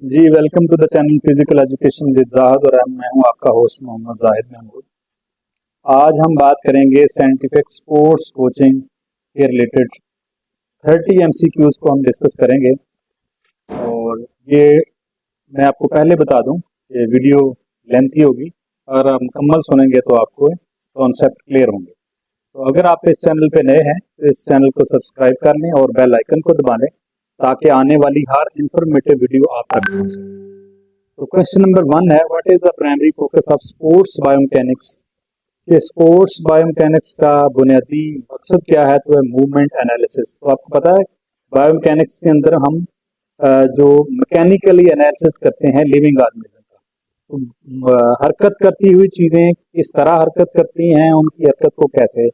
Ji welcome to the channel physical education with Zahid और मैं हूं आपका होस्ट मोहम्मद जाहिद महमूद। आज हम बात करेंगे साइंटिफिक स्पोर्ट्स कोचिंग के रिलेटेड 30 एमसीक्यूज को हम डिस्कस करेंगे। और ये मैं आपको पहले बता दूं कि वीडियो लेंथी होगी, अगर आप मुकम्मल सुनेंगे तो आपको कॉन्सेप्ट क्लियर होंगे। तो अगर आप इस चैनल पे नए हैं तो इस चैनल को सब्सक्राइब कर लें और बेल आइकन को दबा लें ताकि आने वाली हर इंफॉर्मेटिव वीडियो आप तक पहुंच सके। तो क्वेश्चन नंबर 1 है, what is the primary focus of sports biomechanics. कि स्पोर्ट्स बायोमैकेनिक्स का बुनियादी मकसद क्या है, तो है मूवमेंट एनालिसिस। तो आपको पता है बायोमैकेनिक्स के अंदर हम जो मैकेनिकली एनालिसिस करते हैं लिविंग ऑर्गेनिज्म का, तो हरकत करती हुई चीजें किस तरह हरकत करती हैं, उनकी हरकत को कैसे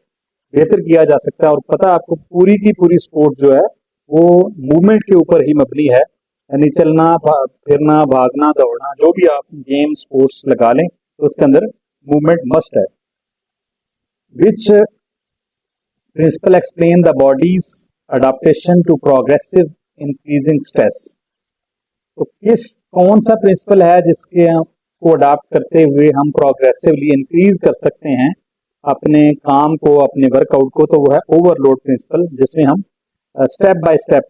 बेहतर किया जा सकता है। और पता है आपको पूरी की पूरी स्पोर्ट जो है वो मूवमेंट के ऊपर ही मबनी है, यानी चलना फिरना भागना दौड़ना, जो भी आप गेम स्पोर्ट्स लगा लें तो उसके अंदर मूवमेंट मस्ट है। Which principle explain the body's adaptation to progressive increasing stress. तो कौन सा प्रिंसिपल है जिसके को अडाप्ट करते हुए हम प्रोग्रेसिवली इंक्रीज कर सकते हैं अपने काम को, अपने वर्कआउट को। तो वो है ओवरलोड प्रिंसिपल, जिसमें हम स्टेप बाय स्टेप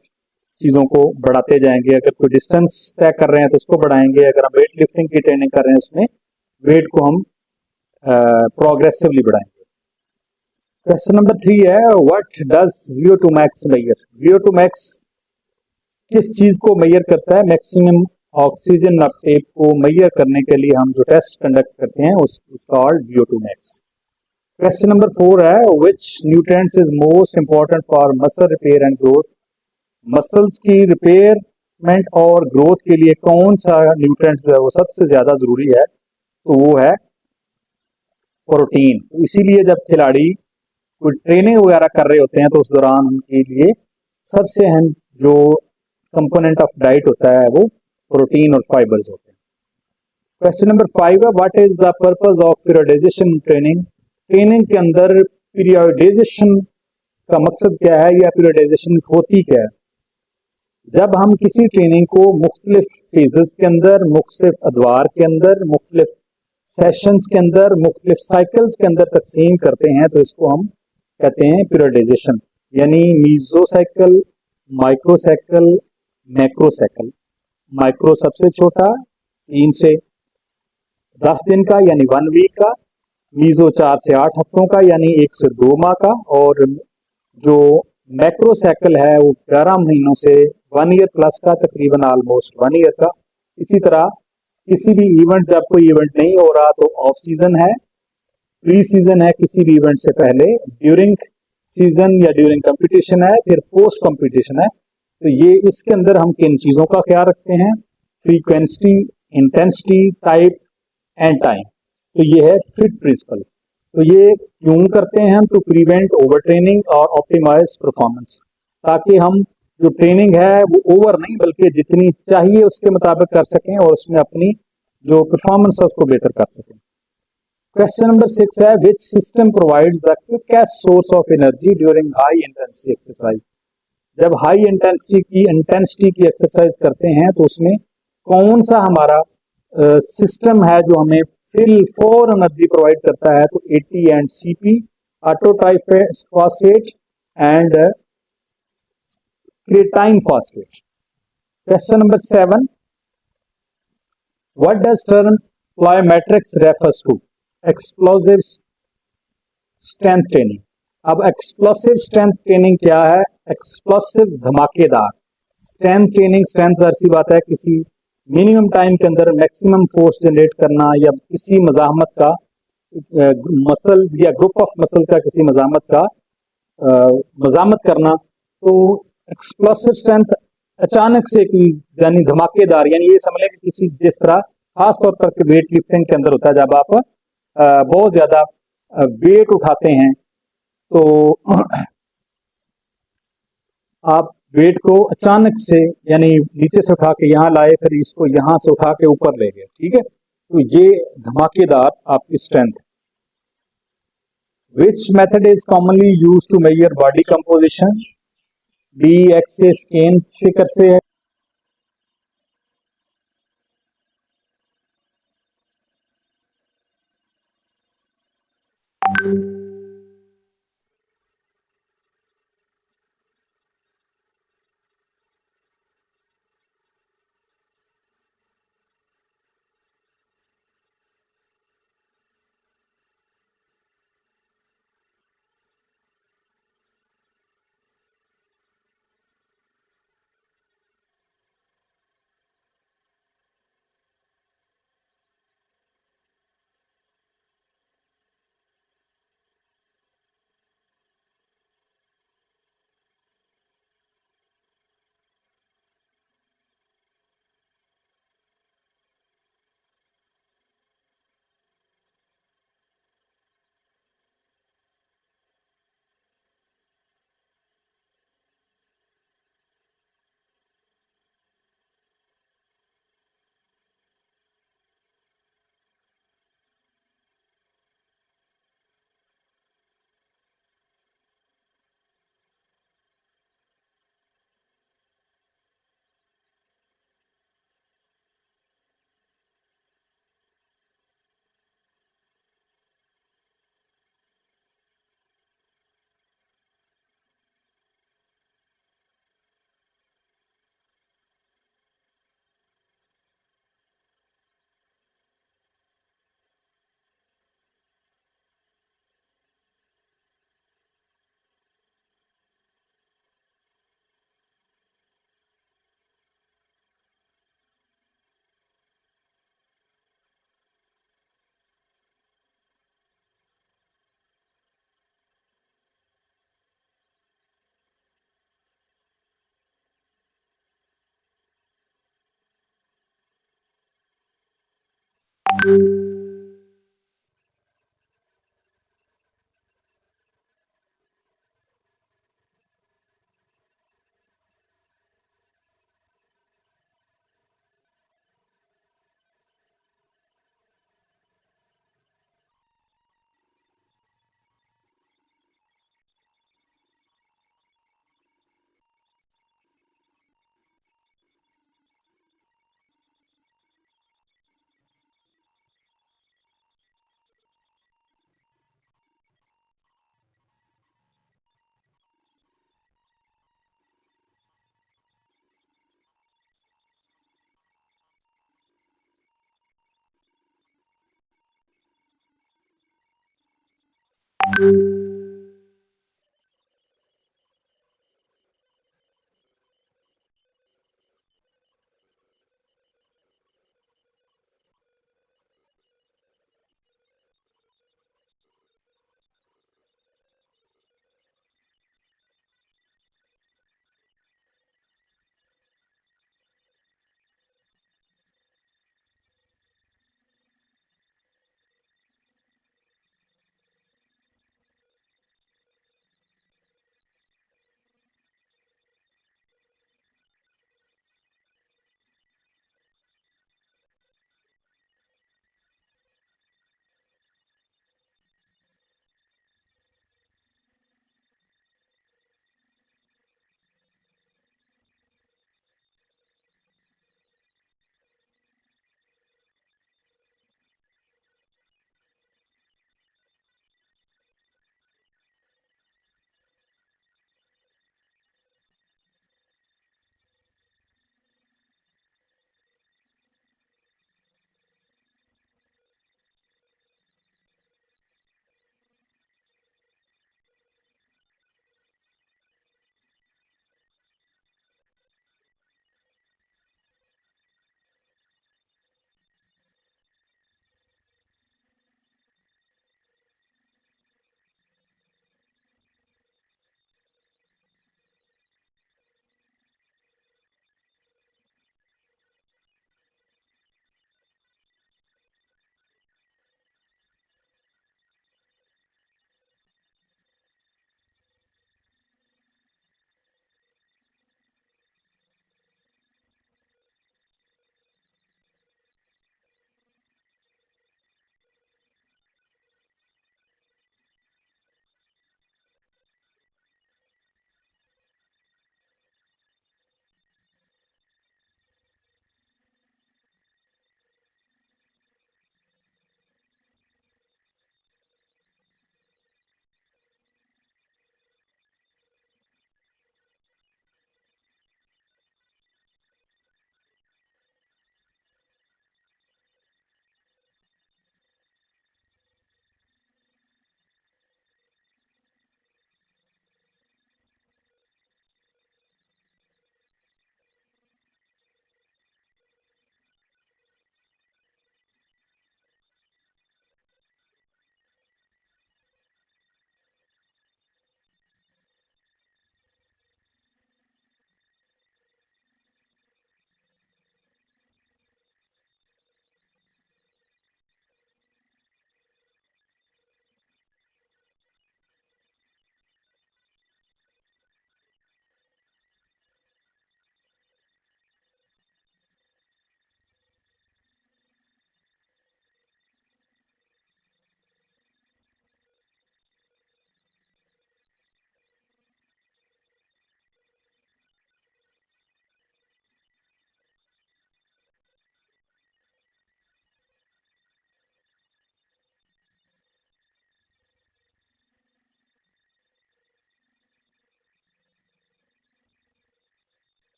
चीजों को बढ़ाते जाएंगे। अगर कोई डिस्टेंस तय कर रहे हैं तो उसको बढ़ाएंगे, अगर हम वेट लिफ्टिंग की ट्रेनिंग कर रहे हैं उसमें वेट को हम प्रोग्रेसिवली बढ़ाएंगे। क्वेश्चन नंबर 3 है, what does VO2 max measure. VO2 max किस चीज को मेजर करता है? मैक्सिमम ऑक्सीजन अपटेक को मेजर करने के लिए हम जो टेस्ट कंडक्ट करते हैं उस called VO2 max। Question number 4 है, विच nutrients is most important for muscle repair and growth. Muscles की रिपेयरमेंट और ग्रोथ के लिए कौन सा न्यूट्रिएंट जो है वो सबसे ज्यादा जरूरी है? तो वो है प्रोटीन। इसीलिए जब खिलाड़ी कोई ट्रेनिंग वगैरह कर रहे होते हैं तो उस दौरान उनके लिए सबसे अहम जो कंपोनेंट ऑफ डाइट होता है वो प्रोटीन और फाइबर्स होते हैं। क्वेश्चन नंबर 5 है, what is the purpose of periodisation training. Training के अंदर पीरियडाइजेशन का मकसद क्या है या पीरियडाइजेशन होती क्या है? जब हम किसी ट्रेनिंग को मुख्तलिफ फेजेस के अंदर, मुख्तलिफ अदवार के अंदर, मुख्तलिफ सेशंस के अंदर, मुख्तलिफ साइकिल्स के अंदर तकसीम करते हैं तो इसको हम कहते हैं पीरियडाइजेशन। यानी meso cycle, micro cycle, macro cycle. Micro सबसे छोटा 3 से 10 दिन का यानी 1 वीक का, मीजो 4 से 8 हफ्तों का यानी 1 से 2 माह का, और जो मैक्रो साइकिल है वो 11 महीनों से 1 ईयर प्लस का, तकरीबन ऑलमोस्ट 1 ईयर का। इसी तरह किसी भी इवेंट, जब कोई इवेंट नहीं हो रहा तो ऑफ सीजन है, प्री सीजन है किसी भी इवेंट से पहले, ड्यूरिंग सीजन या ड्यूरिंग कंपटीशन है, फिर पोस्ट कंपटीशन है। तो ये इसके अंदर हम किन चीजों का ख्याल रखते हैं? Frequency, intensity, type and time. तो ये है फिट प्रिंसिपल। तो ये क्यों करते हैं हम? टू प्रिवेंट ओवर ट्रेनिंग और ऑप्टिमाइज परफॉर्मेंस, ताकि हम जो ट्रेनिंग है वो ओवर नहीं बल्कि जितनी चाहिए उसके मुताबिक कर सकें और उसमें अपनी जो परफॉर्मेंस है उसको बेहतर कर सकें। क्वेश्चन नंबर 6 है, which system provides the quickest source of energy during high intensity exercise. जब हाई इंटेंसिटी की एक्सरसाइज करते हैं तो उसमें कौन सा हमारा सिस्टम है जो हमें फिल फॉर एनर्जी प्रोवाइड करता है? तो AT and CP, autotriphosphate and creatine phosphate. Question number 7, what does term plyometrics refers to. Explosive strength training. अब एक्सप्लोसिव स्ट्रेंथ ट्रेनिंग क्या है? एक्सप्लोसिव धमाकेदार स्ट्रेंथ ट्रेनिंग। स्ट्रेंथ जाहिर सी बात है किसी मिनिमम टाइम के अंदर मैक्सिमम फोर्स जनरेट करना या किसी मजामत का मसल या ग्रुप ऑफ मसल का किसी मजामत का मजामत करना। तो एक्सप्लोसिव स्ट्रेंथ अचानक से यानी धमाकेदार, यानी ये समझ लें कि किसी जिस तरह खास तौर पर वेट लिफ्टिंग के अंदर होता है, जब आप बहुत ज्यादा वेट उठाते हैं तो आप वेट को अचानक से यानी नीचे से उठा के यहाँ लाए, फिर इसको यहाँ से उठा के ऊपर ले गए, ठीक है, तो ये धमाकेदार आपकी स्ट्रेंथ है। Which method is commonly use to measure body composition. B X scan से कर से है,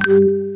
हैं।